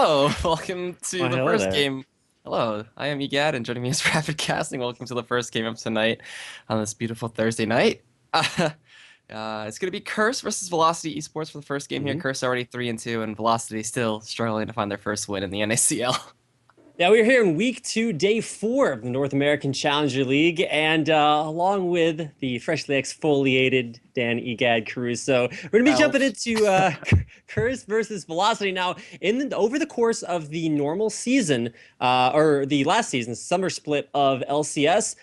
Hello, welcome to Well, the hello first there. game. Hello, I am Egad, and joining me is Rapid Casting. Welcome to the first game of tonight on this beautiful Thursday night. It's going to be Curse versus Velocity Esports for the first game here. hmm Curse already 3-2, and Velocity still struggling to find their first win in the NACL. Yeah, we're here in week two, day four of the North American Challenger League, and along with the freshly exfoliated Dan Egad Caruso, we're going to be jumping Elf. into Curse versus Velocity now. Over the course of the normal season, or the last season, summer split of LCS.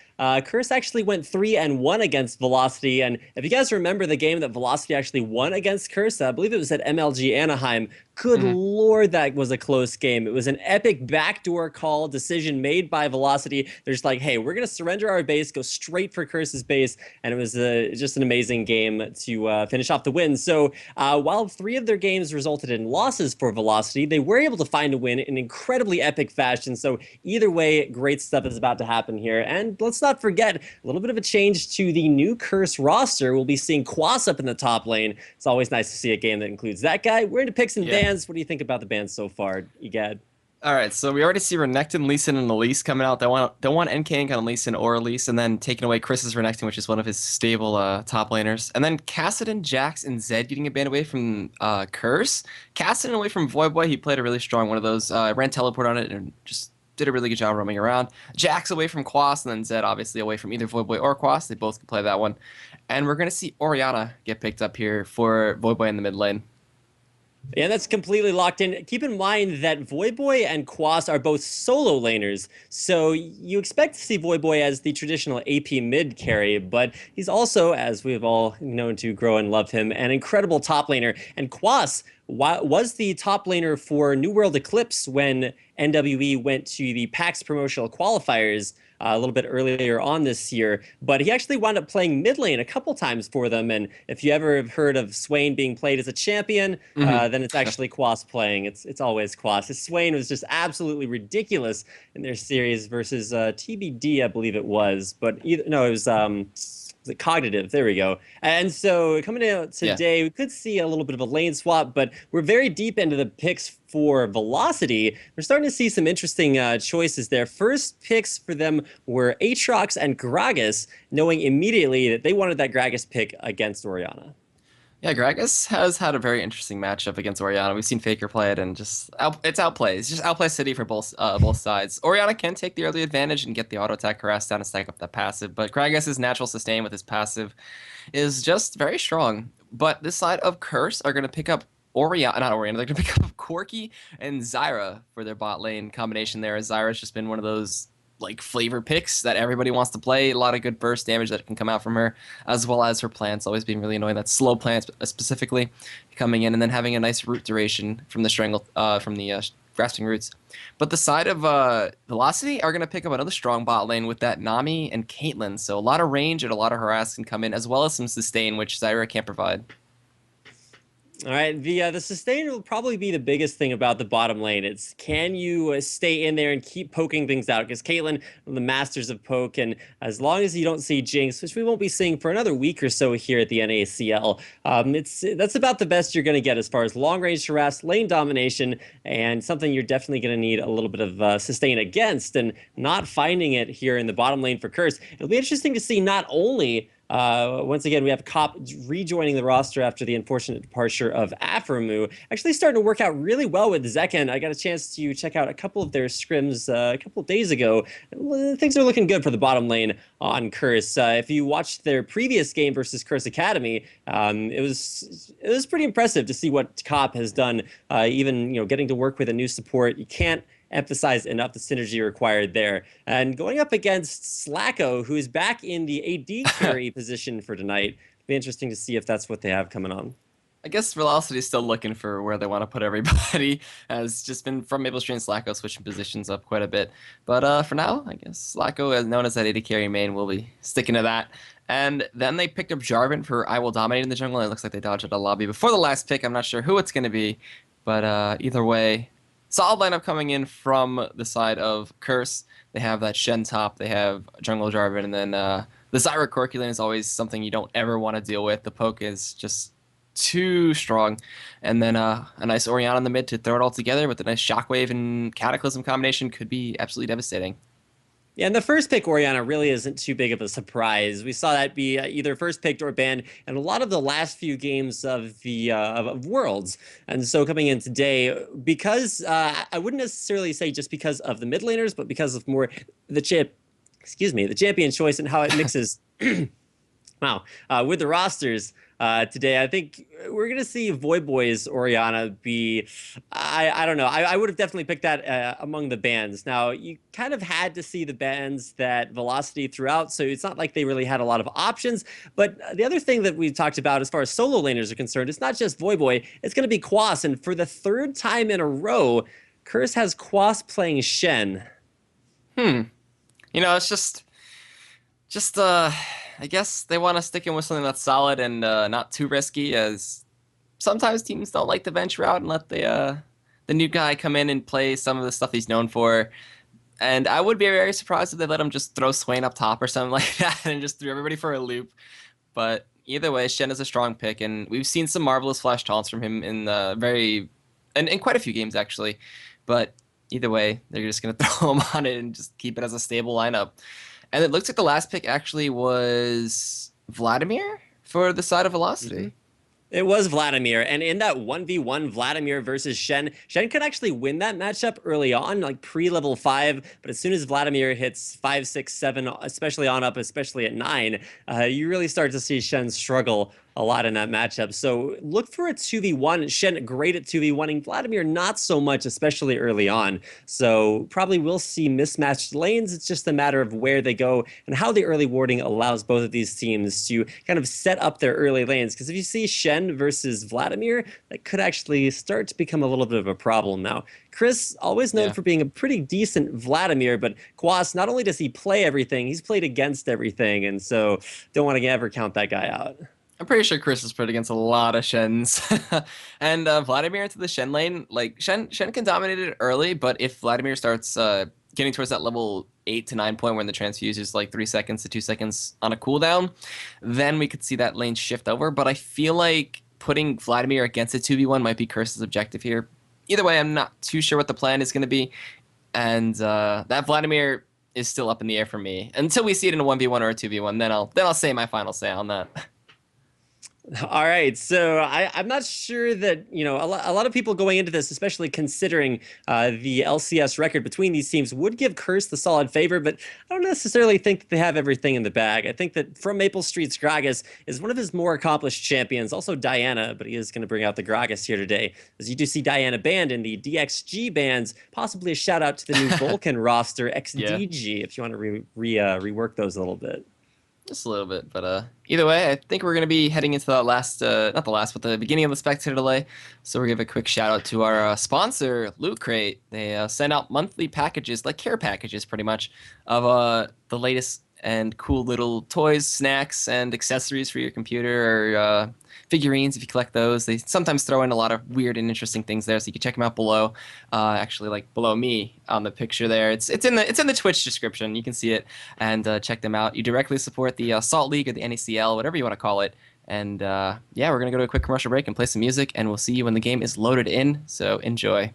Curse actually went 3-1 against Velocity, and if you guys remember the game that Velocity actually won against Curse, I believe it was at MLG Anaheim. Good Mhm. lord, that was a close game. It was an epic backdoor call decision made by Velocity. They're just like, hey, we're going to surrender our base, go straight for Curse's base, and it was just an amazing game to finish off the win. So while three of their games resulted in losses for Velocity, they were able to find a win in incredibly epic fashion. So either way, great stuff is about to happen here. And let's not forget, a little bit of a change to the new Curse roster. We'll be seeing Quas up in the top lane. It's always nice to see a game that includes that guy. We're into picks and Yeah. bands. What do you think about the bands so far, Egad? All right, so we already see Renekton, Lee Sin, and Elise coming out. They want NK on Lee Sin or Elise, and then taking away Chris's Renekton, which is one of his stable top laners. And then Kassadin, Jax, and Zed getting a ban away from Curse. Kassadin away from Voyboy. He played a really strong one of those. Ran teleport on it and just did a really good job roaming around. Jax away from Quas, and then Zed obviously away from either Voyboy or Quas. They both can play that one. And we're going to see Orianna get picked up here for Voyboy in the mid lane. Yeah, that's completely locked in. Keep in mind that Voyboy and Quas are both solo laners, so you expect to see Voyboy as the traditional AP mid carry, but he's also, as we've all known to grow and love him, an incredible top laner. And Quas was the top laner for New World Eclipse when NWE went to the PAX promotional qualifiers a little bit earlier on this year, but he actually wound up playing mid lane a couple times for them. And if you ever have heard of Swain being played as a champion, Hmm. then it's actually Quas playing. It's always Quas. Swain was just absolutely ridiculous in their series versus TBD, I believe it was, but either no, it was it Cognitive? There we go. And so coming out Yeah. today, we could see a little bit of a lane swap, but we're very deep into the picks for Velocity. We're starting to see some interesting choices there. First picks for them were Aatrox and Gragas, knowing immediately that they wanted that Gragas pick against Orianna. Yeah, Gragas has had a very interesting matchup against Orianna. We've seen Faker play it, and it's outplay. It's just outplay City for both sides. Orianna can take the early advantage and get the auto attack harass down and stack up that passive, but Gragas's natural sustain with his passive is just very strong. But this side of Curse are going to pick up Orianna, not Orianna. They're going to pick up Corki and Zyra for their bot lane combination there. As Zyra's just been one of those like flavor picks that everybody wants to play. A lot of good burst damage that can come out from her, as well as her plants always being really annoying. That slow plants specifically coming in, and then having a nice root duration from the grasping roots. But the side of Velocity are going to pick up another strong bot lane with that Nami and Caitlyn. So a lot of range and a lot of harass can come in, as well as some sustain, which Zyra can't provide. All right, the sustain will probably be the biggest thing about the bottom lane. It's can you stay in there and keep poking things out? Because Caitlyn, the masters of poke, and as long as you don't see Jinx, which we won't be seeing for another week or so here at the NACL, that's about the best you're going to get as far as long range harass, lane domination, and something you're definitely going to need a little bit of sustain against. And not finding it here in the bottom lane for Curse, it'll be interesting to see not only once again, we have Cop rejoining the roster after the unfortunate departure of Aframu. Actually starting to work out really well with Zekken. I got a chance to check out a couple of their scrims a couple of days ago. Things are looking good for the bottom lane on Curse. If you watched their previous game versus Curse Academy, it was pretty impressive to see what Cop has done. Even getting to work with a new support, you can't emphasize enough the synergy required there. And going up against Slacko, who is back in the AD carry position for tonight. It'll be interesting to see if that's what they have coming on. I guess Velocity is still looking for where they want to put everybody. Has just been from Maple Street and Slacko switching positions up quite a bit. But for now, I guess Slacko, as known as that AD carry main, will be sticking to that. And then they picked up Jarvan for I Will Dominate in the jungle. It looks like they dodged a lobby before the last pick. I'm not sure who it's going to be. But either way, solid lineup coming in from the side of Curse. They have that Shen top. They have Jungle Jarvan. And then the Zyra Corki lane is always something you don't ever want to deal with. The poke is just too strong. And then a nice Orianna in the mid to throw it all together with a nice Shockwave and Cataclysm combination could be absolutely devastating. Yeah, and the first pick Oriana really isn't too big of a surprise. We saw that be either first picked or banned in a lot of the last few games of the of Worlds. And so coming in today, because I wouldn't necessarily say just because of the mid laners, but because of more the the champion choice and how it mixes wow. With the rosters today, I think we're going to see Void Boys Oriana be. I don't know. I would have definitely picked that among the bans. Now, you kind of had to see the bans that Velocity throughout, so it's not like they really had a lot of options. But the other thing that we talked about as far as solo laners are concerned, it's not just Void Boy, it's going to be Quas. And for the third time in a row, Curse has Quas playing Shen. Hmm. It's just I guess they want to stick in with something that's solid and not too risky, as sometimes teams don't like to venture out and let the new guy come in and play some of the stuff he's known for. And I would be very surprised if they let him just throw Swain up top or something like that and just threw everybody for a loop. But either way, Shen is a strong pick, and we've seen some marvelous flash taunts from him in the very and in quite a few games actually. But either way, they're just gonna throw him on it and just keep it as a stable lineup. And it looks like the last pick actually was Vladimir for the side of Mm-hmm. Velocity. It was Vladimir, and in that 1v1 Vladimir versus Shen, Shen could actually win that matchup early on, like pre-level 5, but as soon as Vladimir hits 5, 6, 7, especially on up, especially at 9, you really start to see Shen struggle a lot in that matchup. So look for a 2v1. Shen great at 2v1ing, Vladimir not so much, especially early on. So probably we'll see mismatched lanes. It's just a matter of where they go and how the early warding allows both of these teams to kind of set up their early lanes. Because if you see Shen versus Vladimir, that could actually start to become a little bit of a problem now. Chris, always known Yeah. for being a pretty decent Vladimir, but Quas, not only does he play everything, he's played against everything. And so don't want to ever count that guy out. I'm pretty sure Chris has played against a lot of Shens. And Vladimir into the Shen lane, like Shen can dominate it early, but if Vladimir starts getting towards that level 8 to 9 point when the transfuse is like 3 seconds to 2 seconds on a cooldown, then we could see that lane shift over. But I feel like putting Vladimir against a 2v1 might be Curse's objective here. Either way, I'm not too sure what the plan is going to be. And that Vladimir is still up in the air for me until we see it in a 1v1 or a 2v1. Then I'll say my final say on that. All right, so I'm not sure that, a lot of people going into this, especially considering the LCS record between these teams, would give Curse the solid favor, but I don't necessarily think that they have everything in the bag. I think that from Maple Street's Gragas is one of his more accomplished champions, also Diana, but he is going to bring out the Gragas here today, as you do see Diana banned in the DXG bans, possibly a shout out to the new Vulcan roster, Yeah. XDG, if you want to rework those a little bit. Just a little bit, but either way, I think we're gonna be heading into the last, not the last, but the beginning of the spectator delay. So we're gonna give a quick shout out to our sponsor, Loot Crate. They send out monthly packages, like care packages, pretty much, of the latest and cool little toys, snacks, and accessories for your computer, or figurines if you collect those. They sometimes throw in a lot of weird and interesting things there, so you can check them out below. Actually, like below me on the picture there. It's in the Twitch description. You can see it and check them out. You directly support the Salt League or the NACL, whatever you want to call it. And yeah, we're gonna go to a quick commercial break and play some music, and we'll see you when the game is loaded in. So enjoy.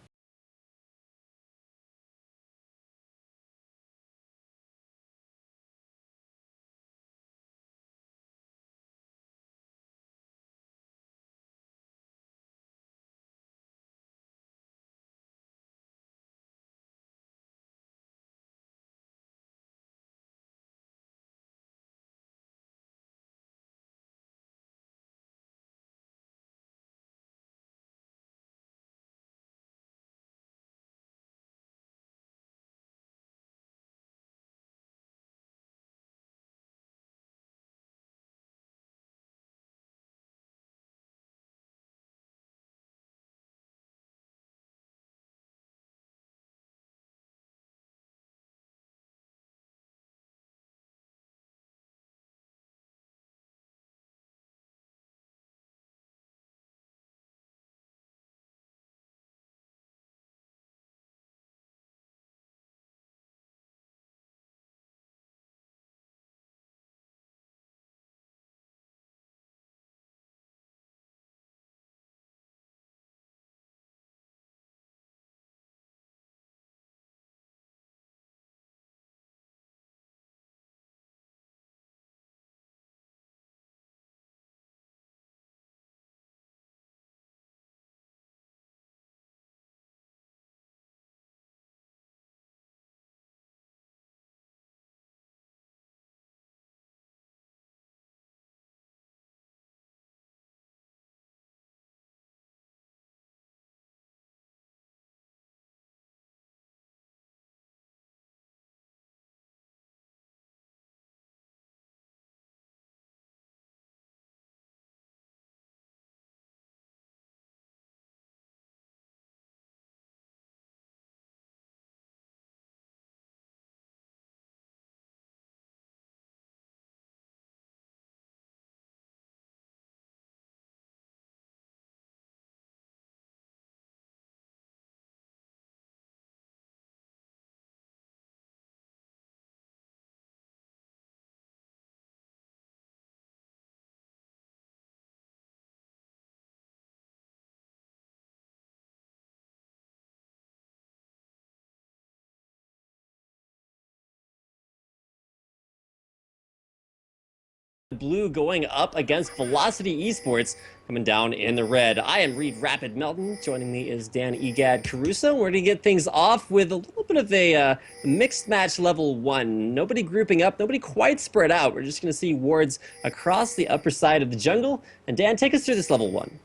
Blue going up against Velocity Esports, coming down in the red. I am Reed Rapid Melton. Joining me is Dan Egad Caruso. We're going to get things off with a little bit of a mixed match level 1. Nobody grouping up, nobody quite spread out. We're just going to see wards across the upper side of the jungle. And Dan, take us through this level 1.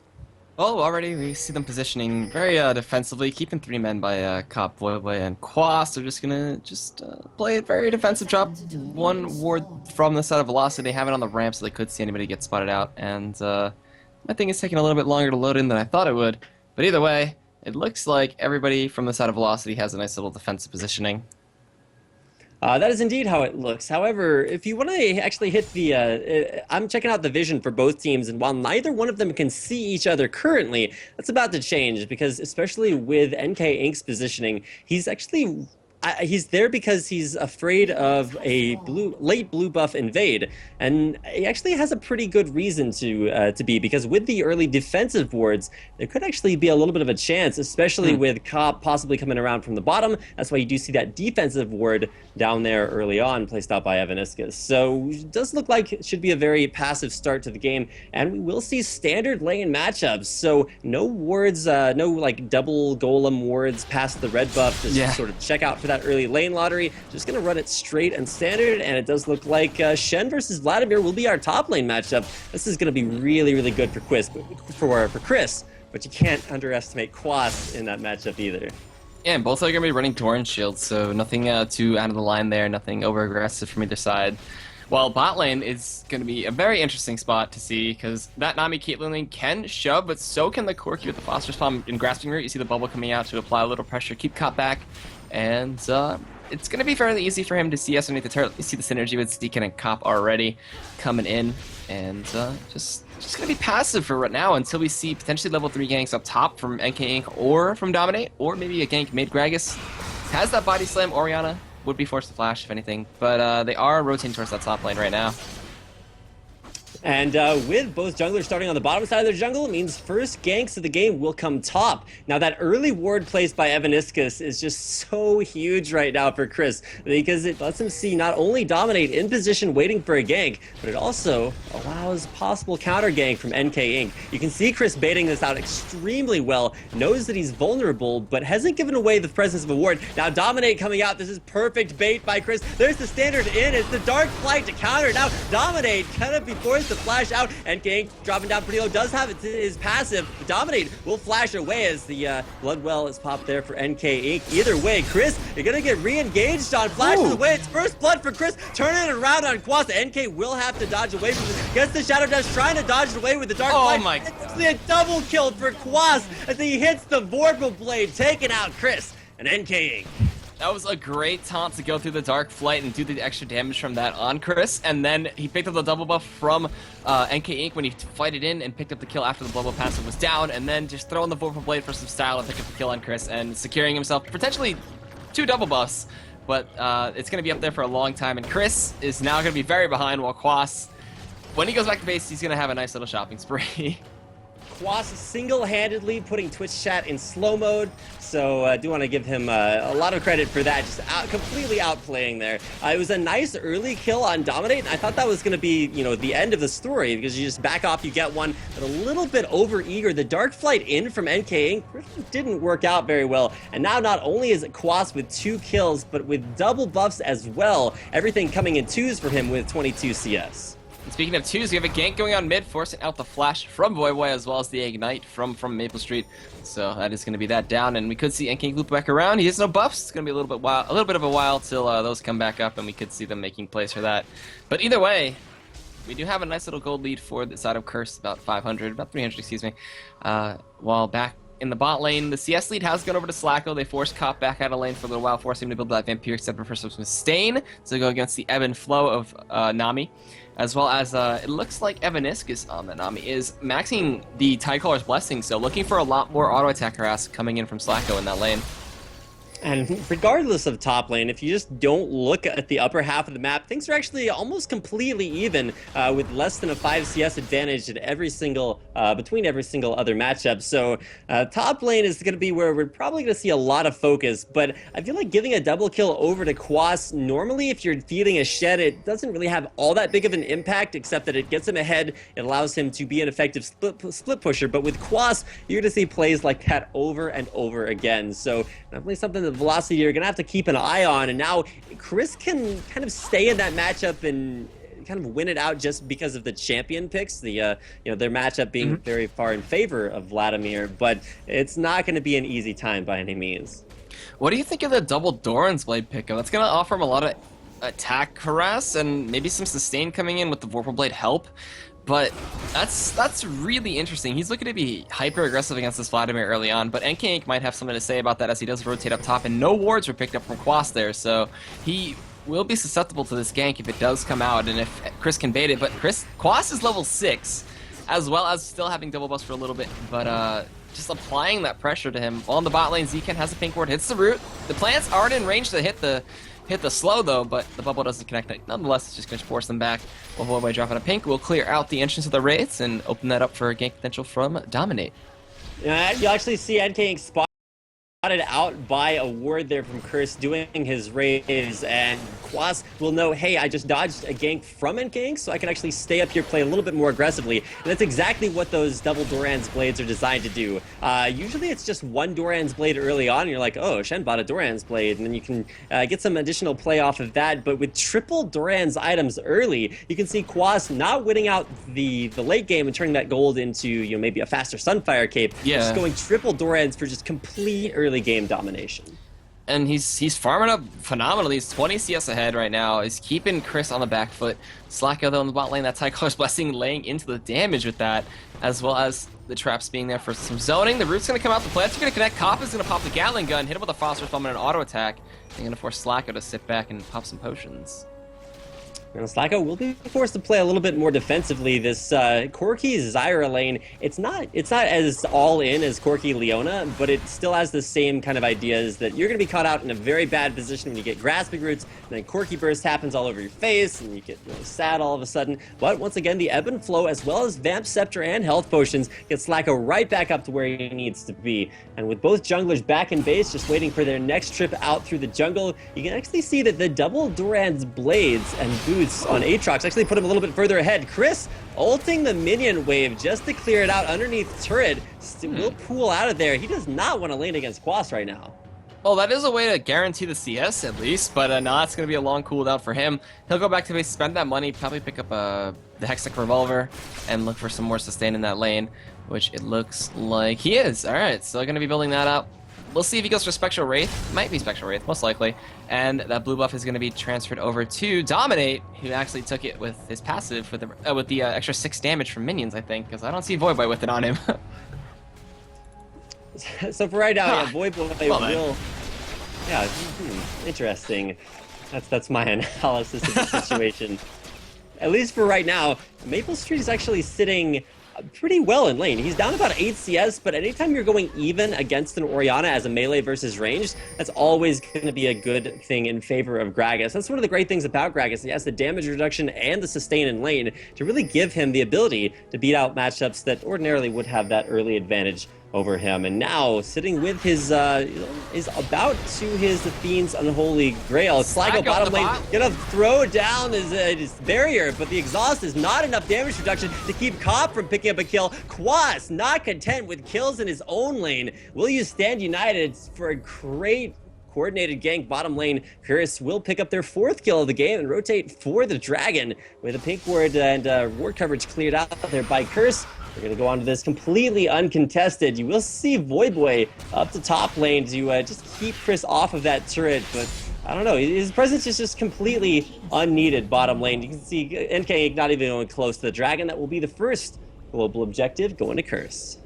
Well, already we see them positioning very defensively, keeping 3 men by Cop, Voivode, and Quas. They're just gonna play it very defensive, drop 1 ward from the side of Velocity, have it on the ramp so they could see anybody get spotted out. And I think it's taking a little bit longer to load in than I thought it would. But either way, it looks like everybody from the side of Velocity has a nice little defensive positioning. That is indeed how it looks. However, if you want to actually hit the... I'm checking out the vision for both teams, and while neither one of them can see each other currently, that's about to change, because especially with NK Inc.'s positioning, he's actually... he's there because he's afraid of a late blue buff invade, and he actually has a pretty good reason to be, because with the early defensive wards, there could actually be a little bit of a chance, especially with Cop possibly coming around from the bottom. That's why you do see that defensive ward down there early on, placed out by Evaniscus. So it does look like it should be a very passive start to the game, and we will see standard lane matchups. So no wards, no like double golem wards past the red buff, just sort of check out for that early lane lottery. Just gonna run it straight and standard, and it does look like Shen versus Vladimir will be our top lane matchup. This is gonna be really, really good for Chris, but you can't underestimate Quas in that matchup either. Yeah, and both are going to be running Torrent Shields, so nothing too out of the line there, nothing over-aggressive from either side. While bot lane is going to be a very interesting spot to see, because that Nami Caitlyn lane can shove, but so can the Corki with the Phosphorus Bomb in Grasping Root. You see the bubble coming out to apply a little pressure, keep Cop back, and it's going to be fairly easy for him to see us underneath the turret. You see the synergy with Deacon and Cop already coming in, and just going to be passive for right now until we see potentially level 3 ganks up top from NK Inc. or from Dominate, or maybe a gank mid. Gragas has that body slam. Orianna would be forced to flash if anything, but they are rotating towards that top lane right now. And with both junglers starting on the bottom side of their jungle, it means first ganks of the game will come top. Now that early ward placed by Evaniscus is just so huge right now for Chris, because it lets him see not only Dominate in position waiting for a gank, but it also allows possible counter gank from NK Inc. You can see Chris baiting this out extremely well, knows that he's vulnerable, but hasn't given away the presence of a ward. Now Dominate coming out, this is perfect bait by Chris. There's the standard in, it's the Dark Flight to counter. Now Dominate kind of be forced to flash out, and Gank dropping down pretty low, does have it his passive. Dominate will flash away as the blood well is popped there for NK Inc. Either way, Chris, you're gonna get re-engaged on flashes away. It's first blood for Chris, turning it around on Quas. NK will have to dodge away from this. Gets the Shadow Dash, trying to dodge it away with the Dark Flight. My It's actually a double kill for Quas as he hits the Vorpal Blade, taking out Chris and NK Inc. That was a great taunt to go through the Dark Flight and do the extra damage from that on Chris, and then he picked up the double buff from NK Inc. when he fighted in and picked up the kill after the blow buff passive was down, and then just throwing the Vorpal Blade for some style and pick up the kill on Chris, and securing himself potentially 2 double buffs, but it's going to be up there for a long time, and Chris is now going to be very behind, while Quas, when he goes back to base, he's going to have a nice little shopping spree. Quas single-handedly putting Twitch chat in slow mode, so I do want to give him a lot of credit for that, just completely outplaying there. It was a nice early kill on Dominate, and I thought that was going to be, you know, the end of the story, because you just back off, you get one, but a little bit over-eager. The Dark Flight in from NK Inc. didn't work out very well, and now not only is it Quas with 2 kills, but with double buffs as well, everything coming in 2s for him with 22 CS. And speaking of 2s, we have a gank going on mid, forcing out the flash from Voivode as well as the ignite from Maple Street. So that is going to be that down, and we could see NK loop back around. He has no buffs. It's going to be a little bit of a while till those come back up, and we could see them making plays for that. But either way, we do have a nice little gold lead for the side of Curse, about 300, excuse me. While back in the bot lane, the CS lead has gone over to Slacko. They forced Cop back out of lane for a little while, forcing him to build that Vampiric Scepter for some sustain to go against the ebb and flow of Nami. As well as, it looks like Evaniscus on the Nami is maxing the Tidecaller's Blessing, so looking for a lot more auto attack harass coming in from Slacko in that lane. And regardless of top lane, if you just don't look at the upper half of the map, things are actually almost completely even, with less than a 5 CS advantage at every single between every single other matchup. So top lane is going to be where we're probably going to see a lot of focus. But I feel like giving a double kill over to Quas, normally if you're feeding a Shed, it doesn't really have all that big of an impact, except that it gets him ahead. It allows him to be an effective split pusher. But with Quas, you're going to see plays like that over and over again. So definitely something that Velocity you're gonna have to keep an eye on. And now Chris can kind of stay in that matchup and kind of win it out just because of the champion picks, the their matchup being very far in favor of Vladimir, but it's not going to be an easy time by any means. What do you think of the double Doran's Blade pickup? That's going to offer him a lot of attack harass and maybe some sustain coming in with the Vorpal Blade help. But that's really interesting. He's looking to be hyper aggressive against this Vladimir early on, but NK might have something to say about that as he does rotate up top, and no wards were picked up from Quas there, so he will be susceptible to this gank if it does come out, and if Chris can bait it. But Quas is level 6, as well as still having double buffs for a little bit, but just applying that pressure to him. While in the bot lane, Zken has a pink ward, hits the root. The plants aren't in range to hit the slow though, but the bubble doesn't connect. Nonetheless, it's just going to force them back. While Voidboy dropping a pink will clear out the entrance of the wraiths and open that up for a gank potential from Dominate. Yeah, you actually see NK spotted out by a ward there from Curse doing his raise, and Quas will know, hey, I just dodged a gank from NK, so I can actually stay up here, play a little bit more aggressively. And that's exactly what those double Doran's Blades are designed to do. Usually it's just one Doran's Blade early on, and you're like, oh, Shen bought a Doran's Blade, and then you can get some additional play off of that. But with triple Doran's items early, you can see Quas not winning out the late game and turning that gold into maybe a faster Sunfire cape. Yeah. Just going triple Doran's for just complete early game domination. And he's farming up phenomenally. He's 20 CS ahead right now. He's keeping Chris on the back foot. Slacko though in the bot lane, that Tycolor's Blessing laying into the damage with that, as well as the traps being there for some zoning. The root's gonna come out, the plants are gonna connect. Koppa's gonna pop the Gatling gun, hit him with a Phosphorus Bomb and an auto attack. They're gonna force Slacko to sit back and pop some potions. And Slacko will be forced to play a little bit more defensively. This Corki Zyra lane, it's not as all in as Corki Leona, but it still has the same kind of ideas that you're going to be caught out in a very bad position when you get grasping roots, and then Corki burst happens all over your face, and you get really sad all of a sudden. But once again, the ebb and flow, as well as Vamp Scepter and health potions, get Slacko right back up to where he needs to be. And with both junglers back in base, just waiting for their next trip out through the jungle, you can actually see that the double Doran's Blades and boots on Aatrox actually put him a little bit further ahead. Chris ulting the minion wave just to clear it out underneath turret. Will pool out of there. He does not want to lane against Quas right now. Well, that is a way to guarantee the CS at least, but no, it's going to be a long cooldown for him. He'll go back to base, spend that money, probably pick up the Hextech Revolver, and look for some more sustain in that lane, which it looks like he is. All right, still going to be building that up. We'll see if he goes for Spectral Wraith. Might be Spectral Wraith, most likely. And that blue buff is going to be transferred over to Dominate, who actually took it with his passive with the extra 6 damage from minions, I think, because I don't see Voidboy with it on him. So for right now, yeah, Voidboy will... Yeah, interesting. That's my analysis of the situation. At least for right now, Maple Street is actually sitting pretty well in lane. He's down about 8 CS, but anytime you're going even against an Orianna as a melee versus ranged, that's always going to be a good thing in favor of Gragas. That's one of the great things about Gragas. He has the damage reduction and the sustain in lane to really give him the ability to beat out matchups that ordinarily would have that early advantage over him. And now sitting with his is about to his Fiend's Unholy Grail. Slacko bottom lane gonna throw down his barrier, but the exhaust is not enough damage reduction to keep Cop from picking up a kill. Quas not content with kills in his own lane. Will you stand united for a great coordinated gank bottom lane? Curse will pick up their 4th kill of the game and rotate for the dragon with a pink ward and ward coverage cleared out there by Curse. We're going to go on to this completely uncontested. You will see Voidboy up to top lane to just keep Chris off of that turret, but I don't know. His presence is just completely unneeded bottom lane. You can see NK not even going close to the dragon. That will be the first global objective going to Curse.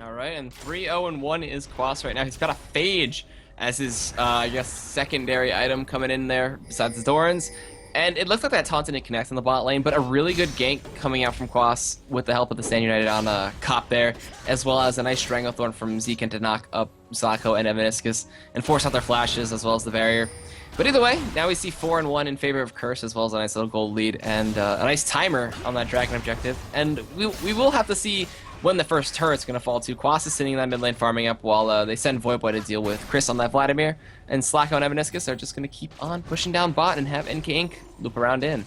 All right, and 3-0-1 is Quas right now. He's got a Phage as his, I guess, secondary item coming in there besides the Dorans. And it looks like that taunt didn't connect in the bot lane, but a really good gank coming out from Quas with the help of the Stand United on Cop there, as well as a nice Stranglethorn from Zekin to knock up Zako and Evaniscus and force out their flashes as well as the barrier. But either way, now we see 4-1 in favor of Curse, as well as a nice little gold lead and a nice timer on that Dragon objective. And we will have to see when the first turret's going to fall to. Quas is sitting in that mid lane farming up while they send Voidboy to deal with Chris on that Vladimir. And Slacko and Evaniscus are just going to keep on pushing down bot and have NK Inc. loop around in.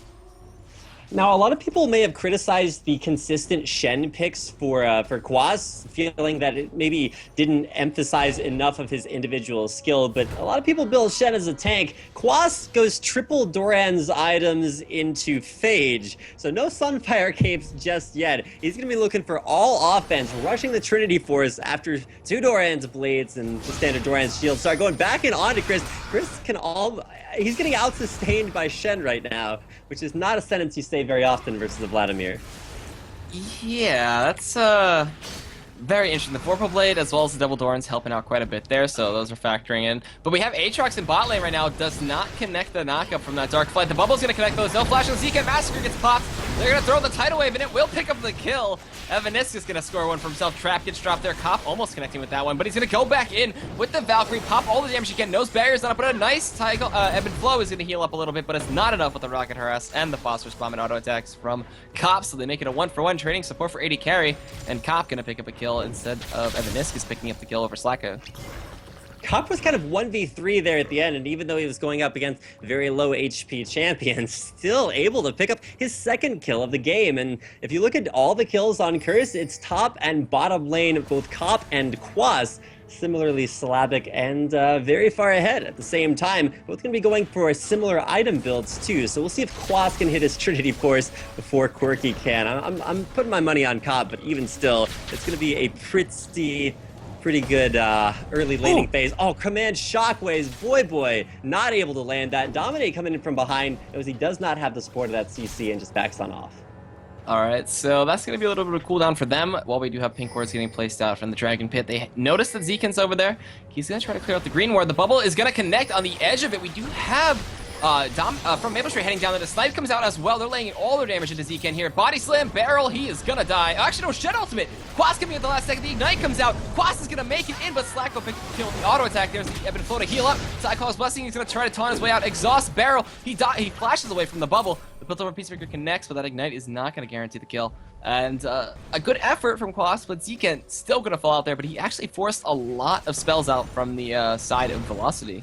Now, a lot of people may have criticized the consistent Shen picks for Quas, feeling that it maybe didn't emphasize enough of his individual skill, but a lot of people build Shen as a tank. Quas goes triple Doran's items into Phage, so no Sunfire Capes just yet. He's going to be looking for all offense, rushing the Trinity Force after 2 Doran's Blades and the standard Doran's Shield. Start going back and on to Chris. Chris can he's getting out-sustained by Shen right now, which is not a sentence you say very often versus the Vladimir. Yeah, that's very interesting. The Vorpal Blade as well as the Double Doran's helping out quite a bit there, so those are factoring in. But we have Aatrox in bot lane right now. Does not connect the knockup from that Dark Flight. The Bubble's going to connect those. No flash on Zeke. Massacre gets popped. They're going to throw the Tidal Wave, and it will pick up the kill. Evaniscus is going to score one for himself. Trap gets dropped there. Cop almost connecting with that one, but he's going to go back in with the Valkyrie. Pop all the damage he can. Knows barriers on it, but a nice Ebb and Flow is going to heal up a little bit, but it's not enough with the Rocket Harass and the Phosphorus Bomb and auto attacks from Cop, so they make it a 1-for-1 trading support for AD carry, and Cop going to pick up a kill instead of Evaniscus picking up the kill over Slacko. Cop was kind of 1v3 there at the end, and even though he was going up against very low HP champions, still able to pick up his second kill of the game. And if you look at all the kills on Curse, it's top and bottom lane, both Cop and Quas, similarly syllabic and very far ahead at the same time. Both going to be going for similar item builds too, so we'll see if Quas can hit his Trinity Force before Quirky can. I'm putting my money on Cop, but even still, it's going to be a pretty good early laning phase. Oh, Command Shockwaves, boy, not able to land that. Dominate coming in from behind, as he does not have the support of that CC and just backs on off. Alright, so that's going to be a little bit of a cooldown for them, while we do have pink wards getting placed out from the Dragon Pit. They notice that Zekin's over there. He's going to try to clear out the green ward. The bubble is going to connect on the edge of it. We do have from Maple Street heading down there. The Snipe comes out as well. They're laying all their damage into Zekin here. Body Slam, Barrel, he is going to die. Actually, no, Shed Ultimate. Quas coming at the last second. The Ignite comes out. Quas is going to make it in, but Slacko picks the kill with the auto attack. There's the Ebb and Flow to heal up. Cyclone's Blessing, he's going to try to taunt his way out. Exhaust Barrel, he flashes away from the bubble. The Piltover Peacemaker connects, but that Ignite is not going to guarantee the kill. And a good effort from Quas, but Zekin still going to fall out there, but he actually forced a lot of spells out from the side of Velocity.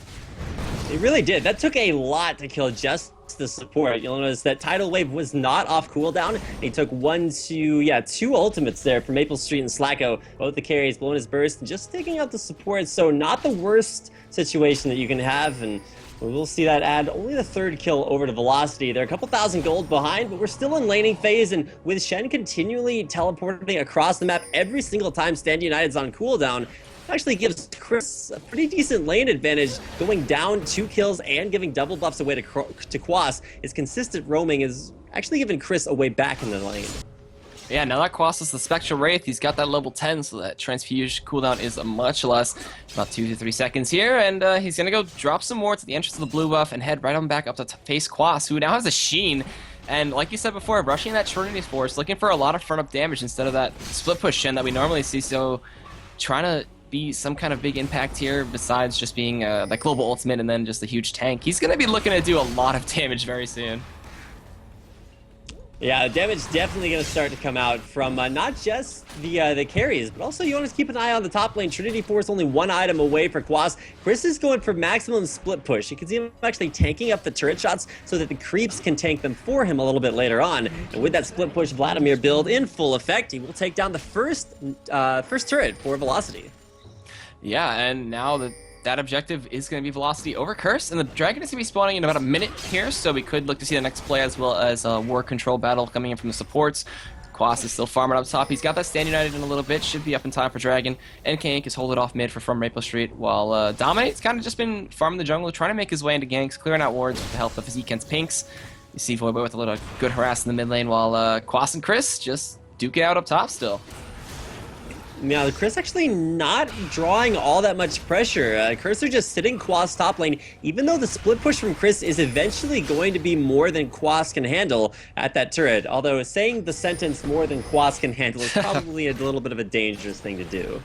It really did. That took a lot to kill just the support. You'll notice that Tidal Wave was not off cooldown. He took two ultimates there for Maple Street and Slacko. Both the carries blowing his burst, just taking out the support. So not the worst situation that you can have, and we'll see that add only the third kill over to Velocity. They're a couple thousand gold behind, but we're still in laning phase, and with Shen continually teleporting across the map every single time Stand United's on cooldown, actually gives Chris a pretty decent lane advantage, going down 2 kills and giving double buffs away to Quas. His consistent roaming is actually giving Chris a way back in the lane. Yeah, now that Quas is the Spectral Wraith, he's got that level 10, so that Transfuge cooldown is much less, about 2 to 3 seconds here, and he's gonna go drop some wards at the entrance of the blue buff and head right on back up to face Quas, who now has a Sheen. And like you said before, rushing that Trinity Force, looking for a lot of front-up damage instead of that split push Shen that we normally see, so trying to be some kind of big impact here besides just being that global ultimate and then just a huge tank. He's going to be looking to do a lot of damage very soon. Yeah, the damage definitely going to start to come out from not just the carries, but also you want to keep an eye on the top lane. Trinity Force only 1 item away for Quas. Chris is going for maximum split push. You can see him actually tanking up the turret shots so that the creeps can tank them for him a little bit later on. And with that split push Vladimir build in full effect, he will take down the first turret for Velocity. Yeah, and now that objective is going to be Velocity over Curse, and the Dragon is going to be spawning in about a minute here, so we could look to see the next play as well as a War Control battle coming in from the supports. Quas is still farming up top. He's got that Stand United in a little bit, should be up in time for Dragon. NK Inc. is holding off mid from Maple Street, while Dominate's kind of just been farming the jungle, trying to make his way into ganks, clearing out wards with the help of Zekin's pinks. You see Voidboy with a little good harass in the mid lane, while Quas and Chris just duke it out up top still. Now, Chris actually not drawing all that much pressure. Cursor just sitting Quas top lane, even though the split push from Chris is eventually going to be more than Quas can handle at that turret. Although saying the sentence more than Quas can handle is probably a little bit of a dangerous thing to do.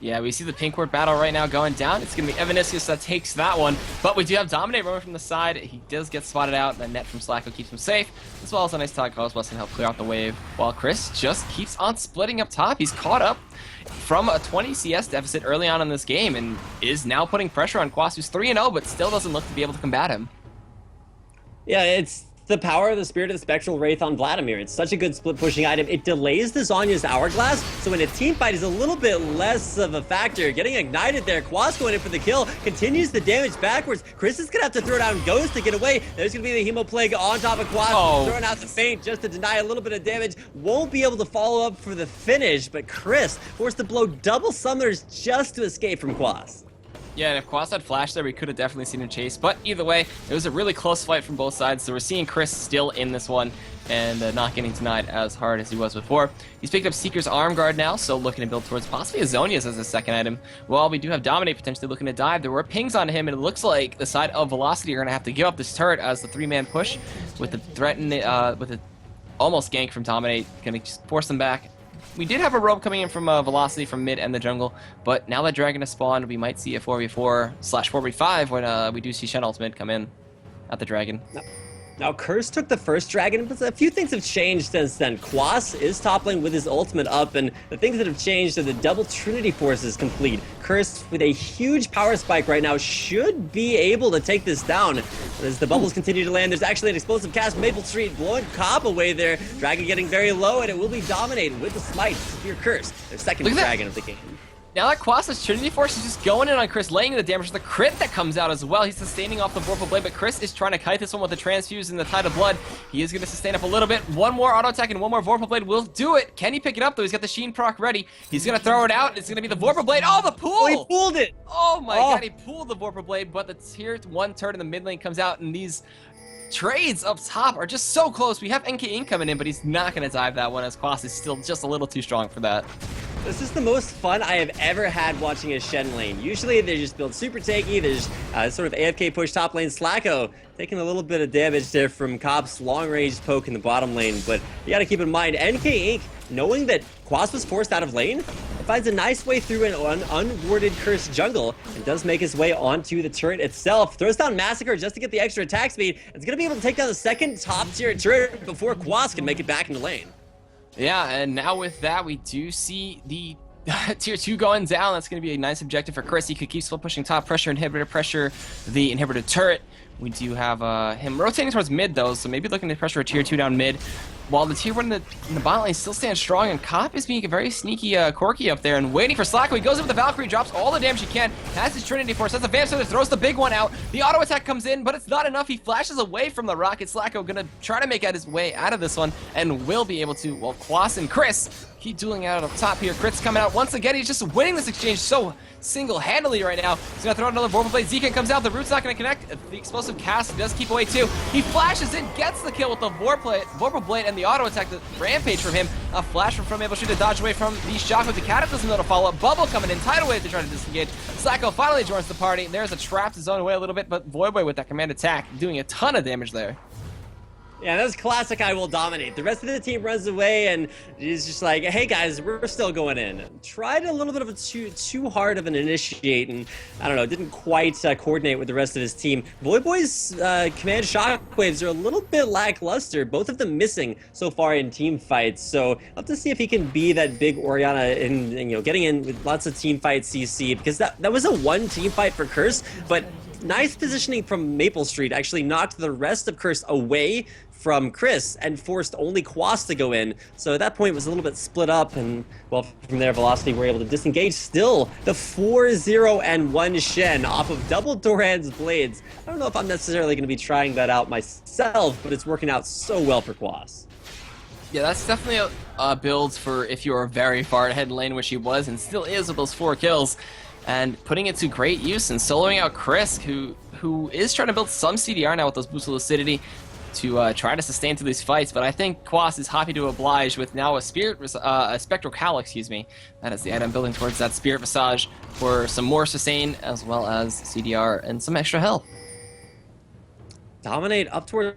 Yeah, we see the pink ward battle right now going down. It's going to be Evaniscus that takes that one. But we do have Dominate roaming from the side. He does get spotted out. The net from Slacko keeps him safe, as well as a nice tag Cosmos can help clear out the wave. While Chris just keeps on splitting up top. He's caught up from a 20 CS deficit early on in this game and is now putting pressure on Quas, who's 3-0, but still doesn't look to be able to combat him. Yeah, it's the power of the Spirit of the Spectral Wraith on Vladimir. It's such a good split pushing item. It delays the Zhonya's Hourglass, so in a team fight is a little bit less of a factor. Getting ignited there, Quas going in for the kill, continues the damage backwards. Chris is gonna have to throw down Ghost to get away. There's gonna be the Hemo Plague on top of Quas, throwing out the feint just to deny a little bit of damage. Won't be able to follow up for the finish, but Chris forced to blow double summoners just to escape from Quas. Yeah, and if Quas had flash there, we could have definitely seen a chase. But either way, it was a really close fight from both sides. So we're seeing Chris still in this one and not getting denied as hard as he was before. He's picked up Seeker's Arm Guard now, so looking to build towards possibly a Zhonya's as a second item. While we do have Dominate potentially looking to dive, there were pings on him, and it looks like the side of Velocity are going to have to give up this turret as the three-man push with the threaten, with a almost gank from Dominate, going to just force them back. We did have a rope coming in from Velocity from mid and the jungle, but now that Dragon has spawned, we might see a 4v4/4v5 when we do see Shen Ultimate come in at the Dragon. Now, Curse took the first dragon, but a few things have changed since then. Quas is top lane with his ultimate up, and the things that have changed are the double Trinity Force is complete. Curse, with a huge power spike right now, should be able to take this down. But as the bubbles continue to land, there's actually an explosive cast. Maple Street blowing Cobb away there. Dragon getting very low, and it will be dominated with the smite. Severe Curse, their second dragon of the game. Now that Quas' Trinity Force is just going in on Chris, laying the damage. The crit that comes out as well. He's sustaining off the Vorpal Blade, but Chris is trying to kite this one with the Transfuse and the Tide of Blood. He is going to sustain up a little bit. One more auto attack and one more Vorpal Blade will do it. Can he pick it up, though? He's got the Sheen proc ready. He's going to throw it out. It's going to be the Vorpal Blade. Oh, the pool! Oh, he pulled it! Oh my god, he pulled the Vorpal Blade, but the tier 1 turret in the mid lane comes out, and these trades up top are just so close. We have NK Inc coming in, but he's not going to dive that one as Quas is still just a little too strong for that. This is the most fun I have ever had watching a Shen lane. Usually they just build super tanky, there's sort of AFK push top lane. Slacko taking a little bit of damage there from Cobb's long-range poke in the bottom lane, but you gotta keep in mind, NK Inc, knowing that Quas was forced out of lane, it finds a nice way through an unwarded cursed jungle and does make his way onto the turret itself. Throws down Massacre just to get the extra attack speed. It's gonna be able to take down the second top tier turret before Quas can make it back into lane. Yeah, and now with that, we do see the tier 2 going down. That's going to be a nice objective for Chris. He could keep split pushing top, pressure the inhibitor turret. We do have him rotating towards mid, though, so maybe looking to pressure a tier 2 down mid. While the tier 1 in the bot lane still stands strong, and Cop is being very sneaky Corky up there and waiting for Slacko. He goes in with the Valkyrie, drops all the damage he can, has his Trinity Force, has the Vamp Feather, throws the big one out. The auto attack comes in, but it's not enough. He flashes away from the rocket. Slacko gonna try to make out his way out of this one and will be able to, while Quas and Chris keep dueling out up top here. Crit's coming out once again. He's just winning this exchange so single-handedly right now. He's gonna throw out another Vorpal Blade. Zekan comes out. The root's not gonna connect. The explosive cast does keep away too. He flashes in, gets the kill with the Vorpal Blade and the auto attack. The rampage from him. A flash from Maple Street to dodge away from the shock with the Cataclysm though to follow up. Bubble coming in, tidal wave to try to disengage. Slacko finally joins the party. There's a trap to zone away a little bit, but Voidboy with that command attack doing a ton of damage there. Yeah, that's classic I will dominate. The rest of the team runs away and he's just like, hey guys, we're still going in. Tried a little bit of a too hard of an initiate and, I don't know, didn't quite coordinate with the rest of his team. Voidboy's command shockwaves are a little bit lackluster, both of them missing so far in team fights. So I'll have to see if he can be that big Orianna in you know, getting in with lots of team fights CC, because that was a one team fight for Curse, but nice positioning from Maple Street actually knocked the rest of Curse away from Chris and forced only Quas to go in. So at that point it was a little bit split up, and well, from there Velocity were able to disengage. Still the 4-0-1 Shen off of double Doran's blades. I don't know if I'm necessarily going to be trying that out myself, but it's working out so well for Quas. Yeah, that's definitely a build for if you're very far ahead in lane, which he was and still is with those 4 kills. And putting it to great use and soloing out Chris, who is trying to build some CDR now with those boosts of lucidity. to try to sustain through these fights, but I think Quas is happy to oblige with now a Spectral Cowl, excuse me. That is the item building towards that Spirit Visage for some more sustain, as well as CDR and some extra health. Dominate up towards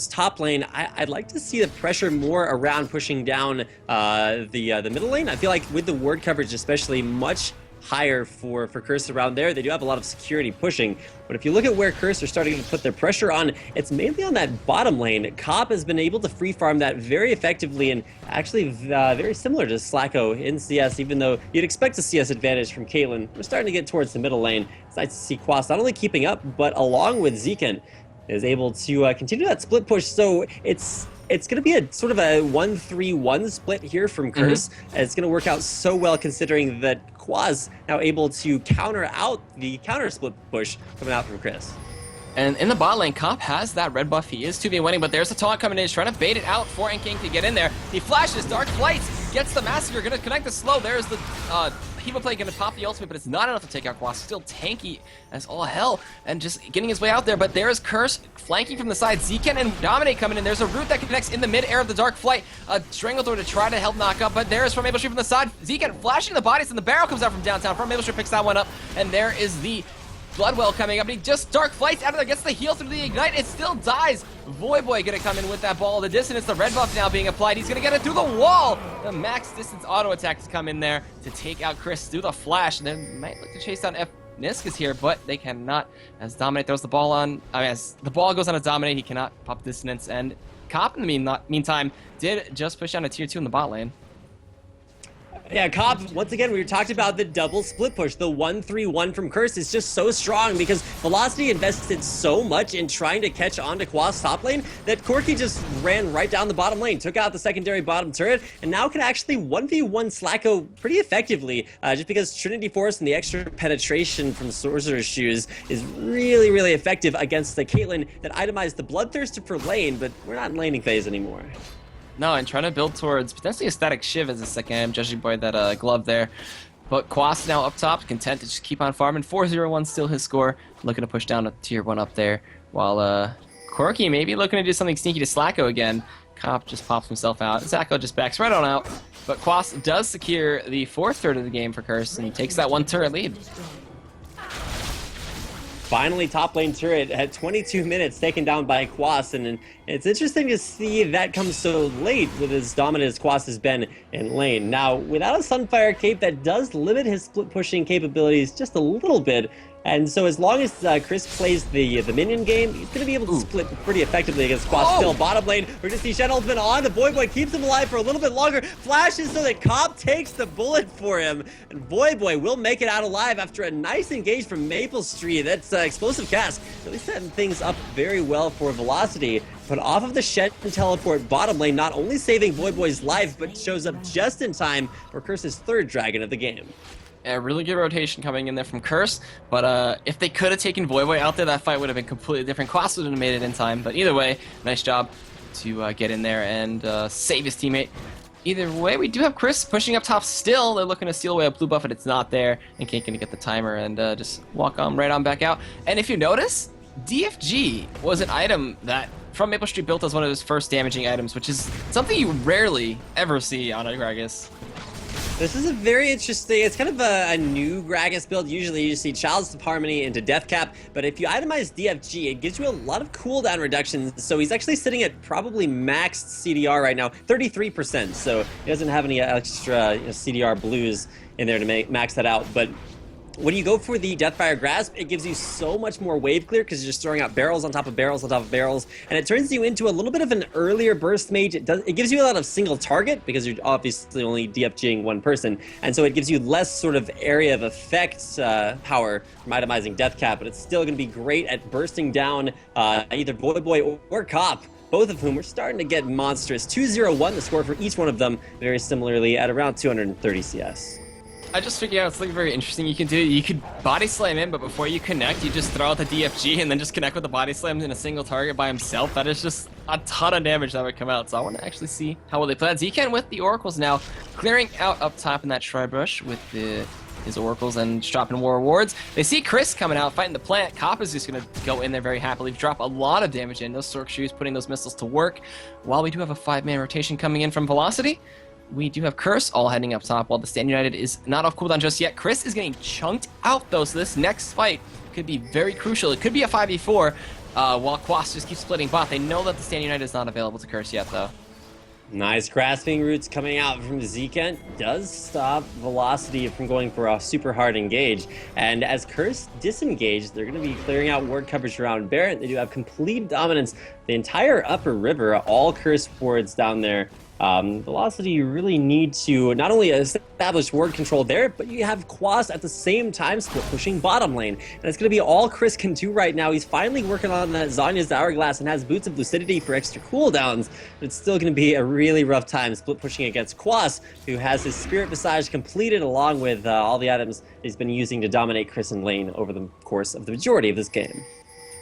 top lane. I'd like to see the pressure more around pushing down the middle lane. I feel like with the ward coverage especially much higher for Curse around there, they do have a lot of security pushing. But if you look at where Curse are starting to put their pressure on, it's mainly on that bottom lane. Cop has been able to free farm that very effectively, and actually very similar to Slacko in CS, even though you'd expect a CS advantage from Caitlyn. We're starting to get towards the middle lane. It's nice to see Quas not only keeping up, but along with Zekin, is able to continue that split push. So it's going to be a sort of a 1-3-1 split here from Curse. It's going to work out so well considering that Quas now able to counter out the counter split push coming out from Chris. And in the bot lane, Cop has that red buff. He is 2v winning, but there's a taunt coming in. He's trying to bait it out for Inking to get in there. He flashes, Dark Flights, gets the Massacre, going to connect the slow. There's the Heva Play going to pop the ultimate, but it's not enough to take out Quas. Still tanky as all hell, and just getting his way out there. But there is Curse flanking from the side. Zekin and Dominate coming in. There's a root that connects in the mid-air of the Dark Flight. A Stranglethorn to try to help knock up, but there is from Maple Street from the side. Zekin flashing the bodies, and the barrel comes out from downtown. From Maple Street picks that one up, and there is the Bloodwell coming up, and he just Dark Flights out of there, gets the heal through the Ignite, it still dies. Voyboy gonna come in with that ball. The distance, the red buff now being applied, he's gonna get it through the wall. The max distance auto attacks come in there to take out Chris through the flash, and they might look to chase down Nisk is here, but they cannot, as Dominate throws the ball on, as the ball goes on to Dominate, he cannot pop dissonance, and Cop in the meantime did just push down a tier 2 in the bot lane. Yeah, Cop, once again, we were talking about the double split push. The 1-3-1 from Curse is just so strong because Velocity invested so much in trying to catch on to Quas top lane that Corki just ran right down the bottom lane, took out the secondary bottom turret, and now can actually 1v1 Slacko pretty effectively, just because Trinity Force and the extra penetration from Sorcerer's Shoes is really, really effective against the Caitlyn that itemized the Bloodthirster for lane, but we're not in laning phase anymore. No, and trying to build towards potentially a static Shiv as a second item, judging by that glove there. But Quas now up top, content to just keep on farming. 4-0-1 still his score. Looking to push down a tier 1 up there. While Corky maybe looking to do something sneaky to Slacko again. Cop just pops himself out. Zacko just backs right on out. But Quas does secure the 4th third of the game for Curse and takes that 1 turret lead. Finally, top lane turret at 22 minutes taken down by Quas, and it's interesting to see that come so late with as dominant as Quas has been in lane. Now, without a Sunfire Cape, that does limit his split pushing capabilities just a little bit, and so as long as Chris plays the minion game, he's going to be able to split pretty effectively against Quas. Still, bottom lane, we're going to see Shen ultimate on. The Voyboy keeps him alive for a little bit longer. Flashes so that Cop takes the bullet for him. And Voyboy will make it out alive after a nice engage from Maple Street. That's explosive cast. Really setting things up very well for Velocity. But off of the Shen teleport bottom lane, not only saving Voyboy's life, but shows up just in time for Curse's 3rd dragon of the game. A really good rotation coming in there from Curse, but if they could have taken Voyboy out there, that fight would have been completely different. Quas would have made it in time, but either way, nice job to get in there and save his teammate. Either way, we do have Chris pushing up top still. They're looking to steal away a blue buff, and it's not there, and Kink gonna get the timer and just walk on right on back out. And if you notice, DFG was an item that from Maple Street built as one of his first damaging items, which is something you rarely ever see on a Gragas. This is a very interesting, it's kind of a new Gragas build. Usually you see Chalice of Harmony into Death Cap, but if you itemize DFG, it gives you a lot of cooldown reductions. So he's actually sitting at probably maxed CDR right now, 33%. So he doesn't have any extra CDR blues in there to max that out. But when you go for the Deathfire Grasp, it gives you so much more wave clear because you're just throwing out barrels on top of barrels on top of barrels, and it turns you into a little bit of an earlier burst mage. It gives you a lot of single target because you're obviously only DFGing one person, and so it gives you less sort of area of effect power from itemizing Death Cap, but it's still going to be great at bursting down either Voyboy or Cop, both of whom are starting to get monstrous. 2-0-1 the score for each one of them, very similarly at around 230 CS. I just figured out something very interesting you can do. You could body slam in, but before you connect, you just throw out the DFG and then just connect with the body slam in a single target by himself. That is just a ton of damage that would come out. So I want to actually see how well they play that. Zekan with the Oracles now, clearing out up top in that Shrine Brush with the his oracles and dropping war rewards. They see Chris coming out, fighting the plant. Cop is just going to go in there very happily, drop a lot of damage in. Those Sork Shoes putting those missiles to work. While we do have a 5-man rotation coming in from Velocity, we do have Curse all heading up top, while the Stand United is not off cooldown just yet. Chris is getting chunked out, though, so this next fight could be very crucial. It could be a 5v4, while Quas just keeps splitting bot. They know that the Stand United is not available to Curse yet, though. Nice grasping roots coming out from Zekent does stop Velocity from going for a super hard engage. And as Curse disengaged, they're going to be clearing out ward coverage around Barret. They do have complete dominance. The entire upper river, all Curse wards down there. Velocity, you really need to not only establish ward control there, but you have Quas at the same time split pushing bottom lane. And it's going to be all Chris can do right now. He's finally working on that Zhonya's Hourglass and has Boots of Lucidity for extra cooldowns. But it's still going to be a really rough time split pushing against Quas, who has his Spirit Visage completed along with all the items he's been using to dominate Chris in lane over the course of the majority of this game.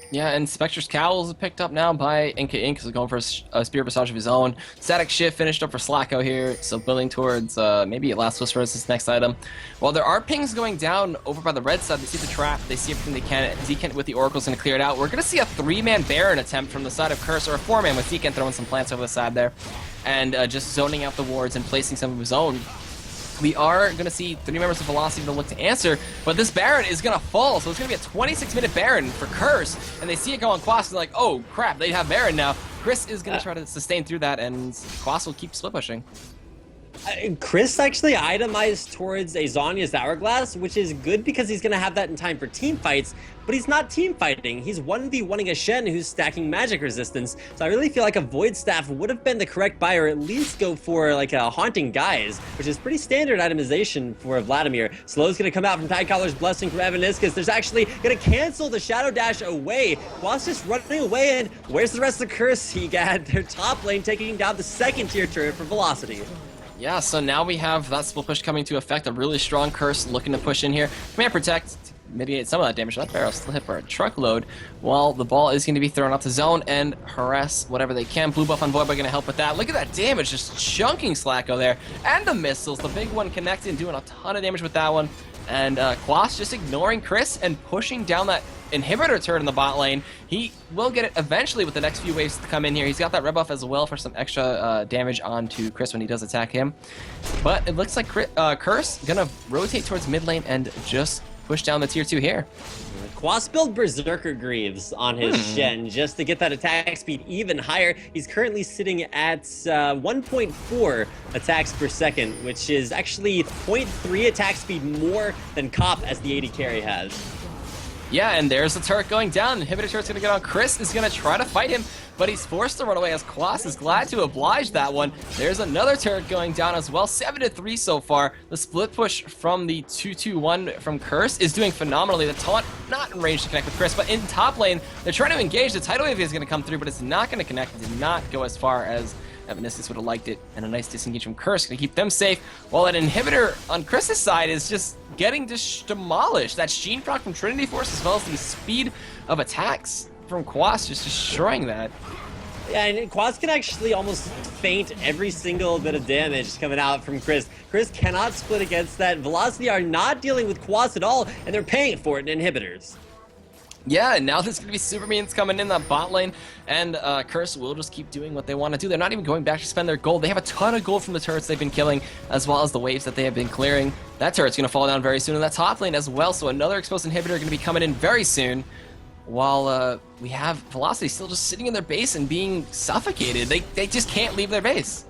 Yeah, and Spectre's Cowl is picked up now by NK Inc. He's going for a Spirit Visage of his own. Static Shift finished up for Slacko here, so building towards maybe a Last Whisper as his next item. While there are pings going down over by the red side, they see the trap, they see everything they can. Zekent with the Oracle's going to clear it out. We're going to see a 3-man Baron attempt from the side of Curse, or a 4-man with Zekent throwing some plants over the side there, and just zoning out the wards and placing some of his own. We are going to see 3 members of Velocity to look to answer, but this Baron is going to fall, so it's going to be a 26-minute Baron for Curse, and they see it go on Quas, they're like, oh crap, they have Baron now. Chris is going to try to sustain through that, and Quas will keep split pushing. Chris actually itemized towards a Zhonya's Hourglass, which is good because he's going to have that in time for team fights, but he's not team fighting. He's 1v1ing a Shen who's stacking magic resistance, so I really feel like a Void Staff would have been the correct buy, or at least go for like a Haunting Guise, which is pretty standard itemization for Vladimir. Slow's going to come out from Tidecollar's Blessing from Evaniscus. There's actually going to cancel the Shadow Dash away. Quas just running away, and where's the rest of the Curse? He got their top lane taking down the 2nd tier turret for Velocity. Yeah, so now we have that split push coming to effect. A really strong Curse looking to push in here. Command Protect, mitigate some of that damage. That barrel still hit for a truckload, while the ball is going to be thrown out the zone and harass whatever they can. Blue buff on Void going to help with that. Look at that damage, just chunking Slacko there. And the missiles, the big one connecting, doing a ton of damage with that one. And Quas just ignoring Chris and pushing down that inhibitor turret in the bot lane. He will get it eventually with the next few waves to come in here. He's got that red buff as well for some extra damage onto Chris when he does attack him. But it looks like Curse gonna rotate towards mid lane and just push down the tier 2 here. Quas built Berserker Greaves on his Shen just to get that attack speed even higher. He's currently sitting at 1.4 attacks per second, which is actually 0.3 attack speed more than Cop as the AD carry has. Yeah, and there's the turret going down. Inhibitor turret's gonna get on. Chris is gonna try to fight him, but he's forced to run away as Quas is glad to oblige that one. There's another turret going down as well. 7-3 so far. The split push from the 2-2-1 from Curse is doing phenomenally. The taunt not in range to connect with Chris, but in top lane, they're trying to engage. The tidal wave is gonna come through, but it's not gonna connect. It did not go as far as Evaniscus would have liked it, and a nice disengage from Curse gonna keep them safe, while an inhibitor on Chris's side is just getting demolished. That Sheen proc from Trinity Force, as well as the speed of attacks from Quas, just destroying that. Yeah, and Quas can actually almost feint every single bit of damage coming out from Chris. Chris cannot split against that. Velocity are not dealing with Quas at all, and they're paying for it in inhibitors. Yeah, and now there's going to be super minions coming in that bot lane, and Curse will just keep doing what they want to do. They're not even going back to spend their gold. They have a ton of gold from the turrets they've been killing, as well as the waves that they have been clearing. That turret's going to fall down very soon in that top lane as well, so another exposed inhibitor going to be coming in very soon, while we have Velocity still just sitting in their base and being suffocated. They just can't leave their base.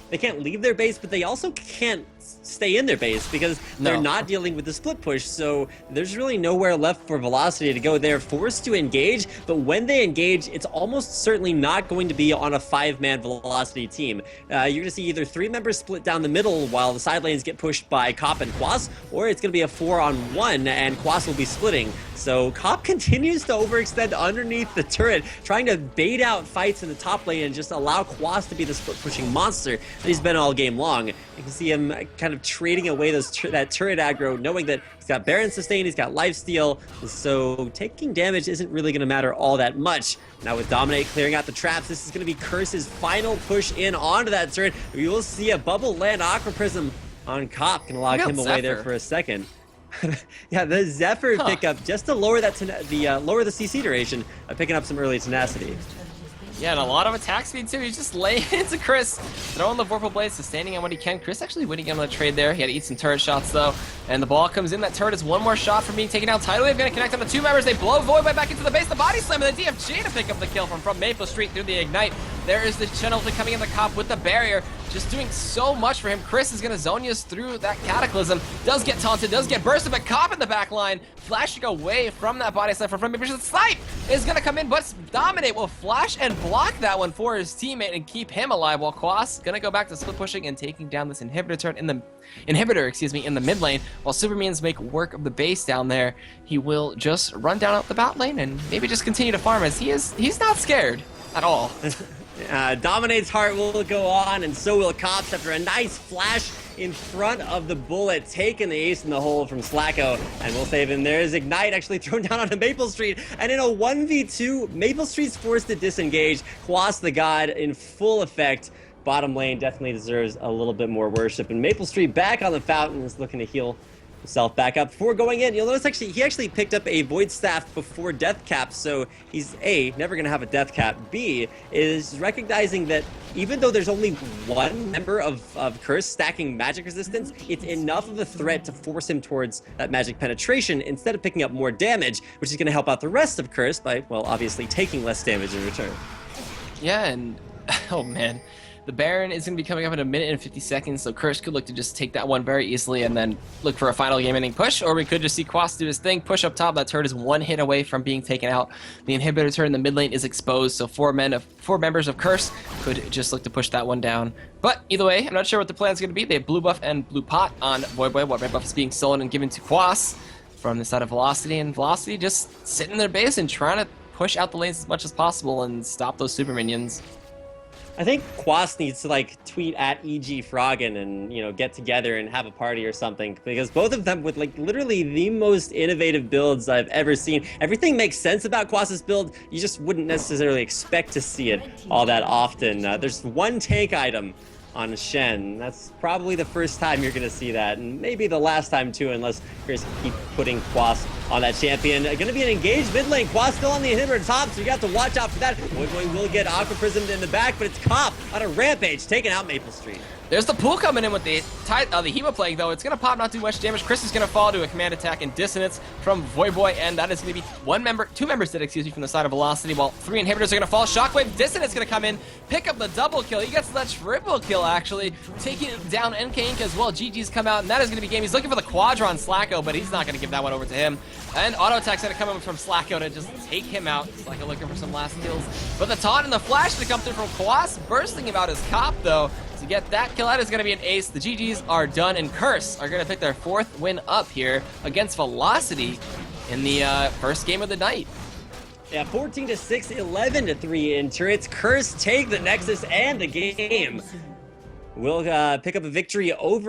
They can't leave their base, but they also can't stay in their base because they're not dealing with the split push, so there's really nowhere left for Velocity to go. They're forced to engage, but when they engage, it's almost certainly not going to be on a 5-man Velocity team. You're going to see either 3 members split down the middle while the side lanes get pushed by Cop and Quas, or it's going to be a 4-on-1 and Quas will be splitting. So Cop continues to overextend underneath the turret, trying to bait out fights in the top lane and just allow Quas to be the split pushing monster that he's been all game long. You can see him kind of trading away that turret aggro, knowing that he's got Baron sustain, he's got lifesteal, so taking damage isn't really going to matter all that much. Now with Dominate clearing out the traps, this is going to be Curse's final push in onto that turret. We will see a bubble land Aqua Prism on Cop. Gonna lock him away there Zephyr. for a second. Yeah, the Zephyr pickup just to lower that lower the CC duration, picking up some early tenacity. Yeah, and a lot of attack speed too. He's just laying into Chris, throwing the Vorpal Blade, sustaining on what he can. Chris actually winning him on the trade there. He had to eat some turret shots though, and the ball comes in. That turret is one more shot from being taken out. Tidal Wave gonna connect on the two members. They blow Voidboy back into the base. The body slam and the DFG to pick up the kill from Maple Street through the Ignite. There is the Penalty coming in the Cop with the barrier, just doing so much for him. Chris is gonna Zonia's through that Cataclysm. Does get taunted, does get bursted, but Cop in the back line, flashing away from that body slam from Maple Street. Snipe is gonna come in, but Dominate will flash and block that one for his teammate and keep him alive, while Quas gonna go back to split pushing and taking down this inhibitor turn in the in the mid lane. While Supermans make work of the base down there, he will just run down out the bot lane and maybe just continue to farm, as he's not scared at all. Dominate's heart will go on, and so will Cops after a nice flash in front of the bullet, taking the ace in the hole from Slacko, and we'll save him. There's Ignite actually thrown down onto Maple Street, and in a 1v2, Maple Street's forced to disengage. Quas the God in full effect. Bottom lane definitely deserves a little bit more worship, and Maple Street back on the fountain is looking to heal himself back up before going in. You'll notice he actually picked up a Void Staff before Death Cap, so he's A, never gonna have a Death Cap. B, is recognizing that even though there's only one member of Curse stacking magic resistance, it's enough of a threat to force him towards that magic penetration instead of picking up more damage, which is gonna help out the rest of Curse by, well, obviously taking less damage in return. Yeah, and oh man. The Baron is going to be coming up in a minute and 50 seconds, so Curse could look to just take that one very easily and then look for a final game-ending push, or we could just see Quas do his thing, push up top. That turret is one hit away from being taken out. The inhibitor turret in the mid lane is exposed, so four members of Curse could just look to push that one down. But either way, I'm not sure what the plan is going to be. They have blue buff and blue pot on Voidboy, while red buff is being stolen and given to Quas from the side of Velocity, and Velocity just sitting in their base and trying to push out the lanes as much as possible and stop those super minions. I think Quas needs to like tweet at EG Froggen and, you know, get together and have a party or something, because both of them with like literally the most innovative builds I've ever seen. Everything makes sense about Quas's build. You just wouldn't necessarily expect to see it all that often. There's one tank item on Shen. That's probably the first time you're going to see that, and maybe the last time too, unless Chris keep putting Quas on that champion. Going to be an engaged mid lane. Quas still on the inhibitor top, so you got to watch out for that. Voidboy will get Aqua Prismed in the back, but it's Cop on a rampage, taking out Maple Street. There's the pool coming in with the Hema Plague, though. It's going to pop, not do much damage. Chris is going to fall to a command attack and Dissonance from Voidboy, and that is going to be two members dead, excuse me, from the side of Velocity, while three inhibitors are going to fall. Shockwave, Dissonance going to come in, pick up the double kill. He gets that triple kill, actually, taking down NK Inc. as well. GG's come out, and that is going to be game. He's looking for the Quadron Slacko, but he's not going to give that one over to him. And auto attack's going to come in from Slacko to just take him out. Slacko looking for some last kills. But the taunt and the flash to come through from Quas, bursting him out his Cop, though. To get that kill out is going to be an ace. The GGs are done, and Curse are going to pick their fourth win up here against Velocity in the first game of the night. Yeah, 14-6, 11-3 in turrets. Curse take the Nexus and the game. We'll pick up a victory over